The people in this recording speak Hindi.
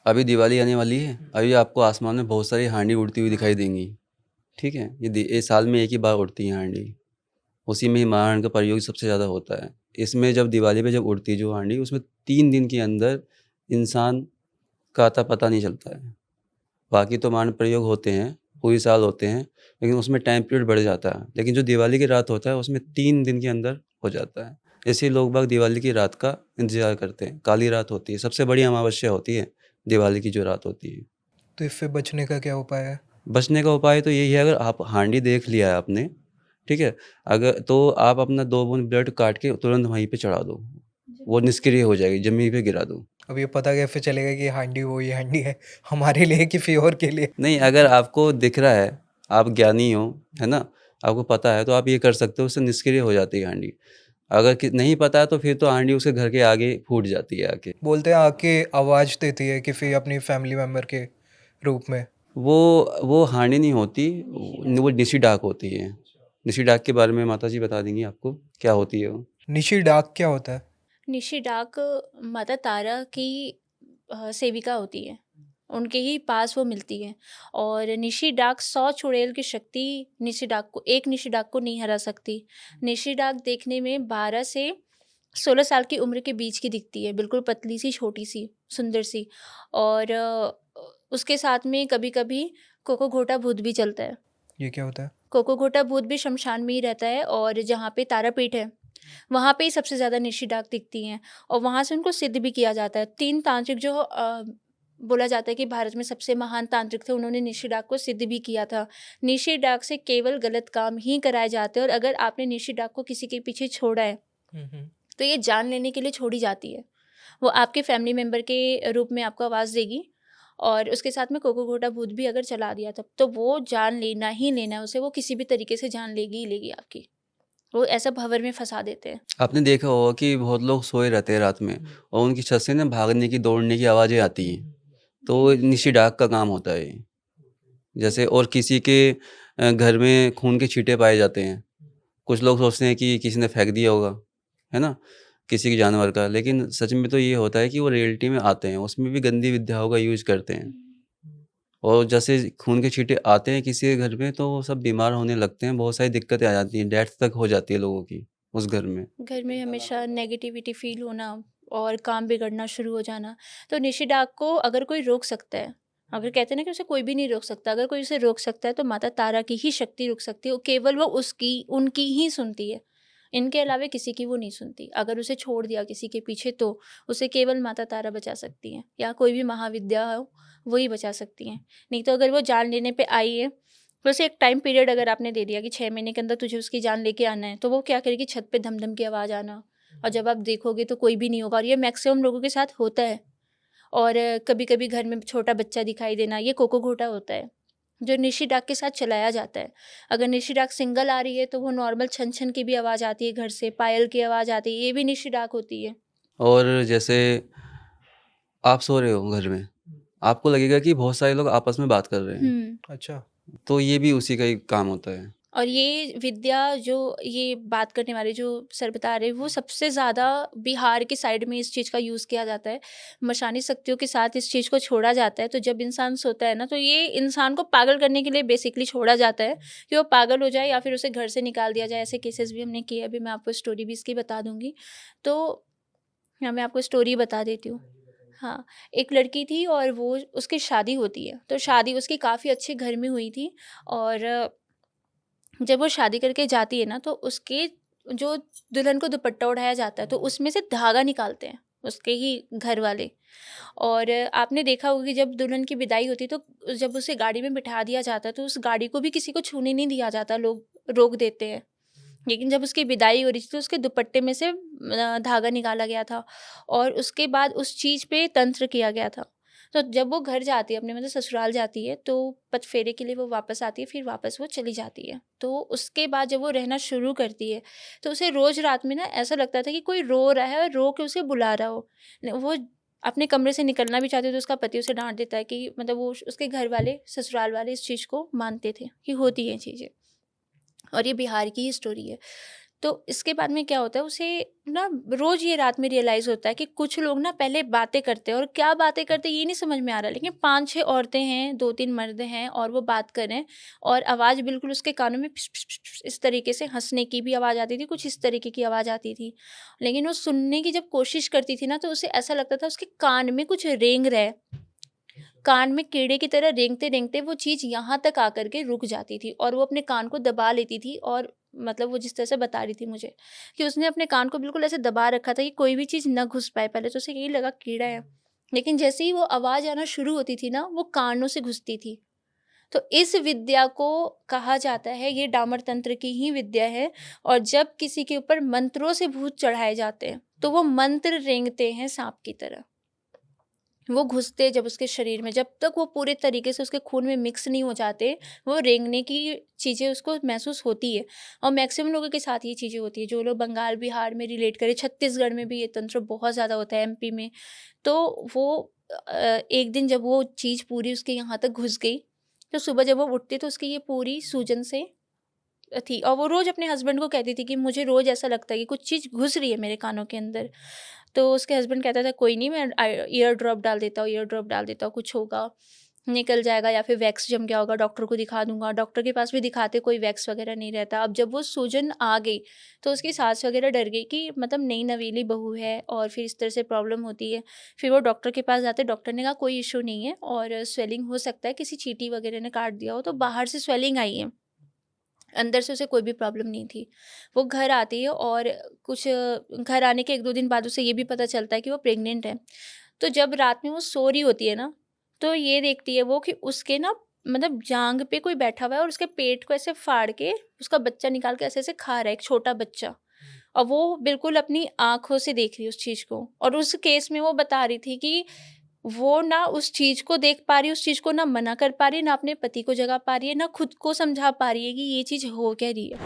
अभी दिवाली आने वाली है, अभी आपको आसमान में बहुत सारी हांडी उड़ती हुई दिखाई देंगी। ठीक है, ये साल में एक ही बार उड़ती है हांडी। उसी में ही महान का प्रयोग सबसे ज़्यादा होता है। इसमें जब दिवाली पे जब उड़ती है जो हांडी, उसमें 3 दिन के अंदर इंसान का अता पता नहीं चलता है। बाकी तो मारण प्रयोग होते हैं, पूरी साल होते हैं, लेकिन उसमें टाइम पीरियड बढ़ जाता है। लेकिन जो दिवाली की रात होता है उसमें 3 दिन के अंदर हो जाता है। इसलिए लोग बाग दिवाली की रात का इंतज़ार करते हैं। काली रात होती है, सबसे बड़ी अमावस्या होती है दिवाली की जो रात होती है। तो इससे बचने का क्या उपाय है? बचने का उपाय तो यही है, अगर आप हांडी देख लिया है आपने, ठीक है, अगर तो आप अपना 2 बूंद ब्लड काट के तुरंत वहीं पे चढ़ा दो, वो निष्क्रिय हो जाएगी, ज़मीन पे गिरा दो। अब ये पता कैसे चलेगा कि हांडी वो ही हांडी है, हमारे लिए कि फिर और के लिए? नहीं, अगर आपको दिख रहा है, आप ज्ञानी हो, है ना? आपको पता है तो आप ये कर सकते हो, उससे निष्क्रिय हो जाती है हांडी। अगर कि नहीं पता है तो फिर तो हांडी उसके घर के आगे फूट जाती है आके। बोलते हैं आके आवाज़ देती है किसी अपनी फैमिली मेम्बर के रूप में। वो हांडी नहीं होती, वो निशी डाक होती है। निशी डाक के बारे में माताजी बता देंगी आपको, क्या होती है वो? निशी डाक क्या होता है? निशी डाक माता तारा की सेविका होती है, उनके ही पास वो मिलती है। और निशी डाक 100 चुड़ैल की शक्ति निशी डाक को नहीं हरा सकती। निशी डाक देखने में 12 से 16 साल की उम्र के बीच की दिखती है, बिल्कुल पतली सी, छोटी सी, सुंदर सी। और उसके साथ में कभी कभी कोको घोटा भूत भी चलता है। ये क्या होता है? कोको घोटा भूत भी शमशान में ही रहता है, और जहाँ पे तारापीठ है वहाँ पे ही सबसे ज़्यादा निशी डाक दिखती हैं। और वहाँ से उनको सिद्ध भी किया जाता है। 3 तांत्रिक जो बोला जाता है कि भारत में सबसे महान तांत्रिक थे, उन्होंने निशी डाक को सिद्ध भी किया था। निशी डाक से केवल गलत काम ही कराए जाते हैं, और अगर आपने निशी डाक को किसी के पीछे छोड़ा है तो ये जान लेने के लिए छोड़ी जाती है। वो आपके फैमिली मेंबर के रूप में आपको आवाज़ देगी, और उसके साथ में कोको घोटा भूत भी अगर चला दिया तब तो वो जान लेना ही लेना है उसे, वो किसी भी तरीके से जान लेगी ही लेगी आपकी। वो ऐसा भंवर में फंसा देते हैं। आपने देखा होगा कि बहुत लोग सोए रहते हैं रात में और उनकी छत से ना भागने की, दौड़ने की आवाज़ें आती हैं, तो निशी डाक का काम होता है ये। जैसे और किसी के घर में खून के छींटे पाए जाते हैं। कुछ लोग सोचते हैं कि किसी ने फेंक दिया होगा, है ना? किसी के जानवर का, लेकिन सच में तो ये होता है कि वो रियलिटी में आते हैं, उसमें भी गंदी विद्याओं का यूज़ करते हैं। और जैसे खून के छींटे आते हैं किसी के घर में तो वो सब बीमार होने लगते हैं, बहुत सारी दिक्कतें आ जाती हैं, डेथ तक हो जाती है लोगों की उस घर में। घर में हमेशा नेगेटिविटी फील होना और काम बिगड़ना शुरू हो जाना। तो निशी डाक को अगर कोई रोक सकता है, अगर कहते हैं ना कि उसे कोई भी नहीं रोक सकता, अगर कोई उसे रोक सकता है तो माता तारा की ही शक्ति रोक सकती है। केवल वो उसकी उनकी ही सुनती है, इनके अलावा किसी की वो नहीं सुनती। अगर उसे छोड़ दिया किसी के पीछे तो उसे केवल माता तारा बचा सकती हैं, या कोई भी महाविद्या हो वही बचा सकती हैं। नहीं तो अगर वो जान लेने पे आई है तो उसे एक टाइम पीरियड अगर आपने दे दिया कि 6 महीने के अंदर तुझे उसकी जान लेके आना है, तो वो क्या करेगी, छत पे धम-धम की आवाज़ आना, और जब आप देखोगे तो कोई भी नहीं होगा, और ये मैक्सिमम लोगों के साथ होता है। और कभी-कभी घर में छोटा बच्चा दिखाई देना, ये कोको घोटा होता है, जो निशी डाक के साथ चलाया जाता है। अगर निशी डाक सिंगल आ रही है तो वो नॉर्मल छन-छन की भी आवाज़ आती है घर से, पायल की आवाज़ आती है, ये भी निशी डाक होती है। और जैसे आप सो रहे हो घर में, आपको लगेगा कि बहुत सारे लोग आपस में बात कर रहे हैं, हुँ। अच्छा। तो ये भी उसी का ही काम होता है। और ये विद्या जो ये बात करने वाले जो सर बता रहे हैं, वो सबसे ज़्यादा बिहार की साइड में इस चीज़ का यूज़ किया जाता है। मशानी शक्तियों के साथ इस चीज़ को छोड़ा जाता है। तो जब इंसान सोता है ना, तो ये इंसान को पागल करने के लिए बेसिकली छोड़ा जाता है कि वो पागल हो जाए या फिर उसे घर से निकाल दिया जाए। ऐसे केसेस भी हमने किए। अभी मैं आपको स्टोरी भी इसकी बता दूँगी। तो हाँ, मैं आपको स्टोरी बता देती हूँ। हाँ, एक लड़की थी और वो उसकी शादी होती है। तो शादी उसकी काफ़ी अच्छे घर में हुई थी, और जब वो शादी करके जाती है ना, तो उसके जो दुल्हन को दुपट्टा ओढ़ाया जाता है तो उसमें से धागा निकालते हैं उसके ही घर वाले। और आपने देखा होगा कि जब दुल्हन की विदाई होती है तो जब उसे गाड़ी में बिठा दिया जाता है तो उस गाड़ी को भी किसी को छूने नहीं दिया जाता, लोग रोक देते हैं। लेकिन जब उसकी विदाई हो रही थी तो उसके दुपट्टे में से धागा निकाला गया था, और उसके बाद उस चीज़ पे तंत्र किया गया था। तो जब वो घर जाती है, अपने मतलब ससुराल जाती है, तो पचफेरे के लिए वो वापस आती है, फिर वापस वो चली जाती है। तो उसके बाद जब वो रहना शुरू करती है तो उसे रोज़ रात में ना ऐसा लगता था कि कोई रो रहा है और रो के उसे बुला रहा हो। वो अपने कमरे से निकलना भी चाहती है तो उसका पति उसे डांट देता है कि मतलब वो उसके घर वाले, ससुराल वाले इस चीज़ को मानते थे कि होती हैं चीज़ें। और ये बिहार की ही स्टोरी है। तो इसके बाद में क्या होता है, उसे ना रोज़ ये रात में रियलाइज़ होता है कि कुछ लोग ना पहले बातें करते हैं, और क्या बातें करते हैं ये नहीं समझ में आ रहा, लेकिन 5-6 औरतें हैं, 2-3 मर्द हैं और वो बात कर रहे हैं, और आवाज़ बिल्कुल उसके कानों में फिस फिस फिस फिस इस तरीके से, हँसने की भी आवाज़ आती थी, कुछ इस तरीके की आवाज़ आती थी। लेकिन वो सुनने की जब कोशिश करती थी ना, तो उसे ऐसा लगता था उसके कान में कुछ रेंग रहा है। कान में कीड़े की तरह रेंगते-रेंगते वो चीज़ यहाँ तक आकर के रुक जाती थी, और वो अपने कान को दबा लेती थी, और मतलब वो जिस तरह से बता रही थी मुझे कि उसने अपने कान को बिल्कुल ऐसे दबा रखा था कि कोई भी चीज़ ना घुस पाए। पहले तो उसे यही लगा कीड़ा है, लेकिन जैसे ही वो आवाज़ आना शुरू होती थी ना, वो कानों से घुसती थी। तो इस विद्या को कहा जाता है, ये डामर तंत्र की ही विद्या है, और जब किसी के ऊपर मंत्रों से भूत चढ़ाए जाते हैं, तो वो मंत्र रेंगते हैं साँप की तरह। वो घुसते जब उसके शरीर में, जब तक वो पूरे तरीके से उसके खून में मिक्स नहीं हो जाते, वो रेंगने की चीज़ें उसको महसूस होती है, और मैक्सिमम लोगों के साथ ये चीज़ें होती है। जो लोग बंगाल, बिहार में रिलेट करें, छत्तीसगढ़ में भी ये तंत्र बहुत ज़्यादा होता है, एमपी में। तो वो एक दिन जब वो चीज़ पूरी उसके यहाँ तक घुस गई, तो सुबह जब वो उठती तो उसकी ये पूरी सूजन से थी, और वो रोज़ अपने हस्बैंड को कहती थी कि मुझे रोज़ ऐसा लगता है कि कुछ चीज़ घुस रही है मेरे कानों के अंदर। तो उसके हस्बैंड कहता था कोई नहीं, मैं ईयर ड्रॉप डाल देता हूँ, ईयर ड्रॉप डाल देता हूँ, कुछ होगा, निकल जाएगा, या फिर वैक्स जम गया होगा, डॉक्टर को दिखा दूंगा। डॉक्टर के पास भी दिखाते, कोई वैक्स वगैरह नहीं रहता। अब जब वो सूजन आ गई, तो उसकी सास वगैरह डर गई कि मतलब नई नवेली बहू है और फिर इस तरह से प्रॉब्लम होती है। फिर वो डॉक्टर के पास जाते, डॉक्टर ने कहा कोई इशू नहीं है, और स्वेलिंग हो सकता है, किसी चींटी वगैरह ने काट दिया हो, तो बाहर से स्वेलिंग आई है, अंदर से उसे कोई भी प्रॉब्लम नहीं थी। वो घर आती है, और कुछ घर आने के 1-2 दिन बाद उसे ये भी पता चलता है कि वो प्रेग्नेंट है। तो जब रात में वो सो रही होती है ना, तो ये देखती है वो कि उसके ना मतलब जांघ पे कोई बैठा हुआ है, और उसके पेट को ऐसे फाड़ के उसका बच्चा निकाल के ऐसे-ऐसे खा रहा है, एक छोटा बच्चा। और वो बिल्कुल अपनी आँखों से देख रही है उस चीज़ को। और उस केस में वो बता रही थी कि वो ना उस चीज़ को देख पा रही है, उस चीज़ को ना मना कर पा रही है, ना अपने पति को जगा पा रही है, ना खुद को समझा पा रही है कि ये चीज़ हो क्या रही है।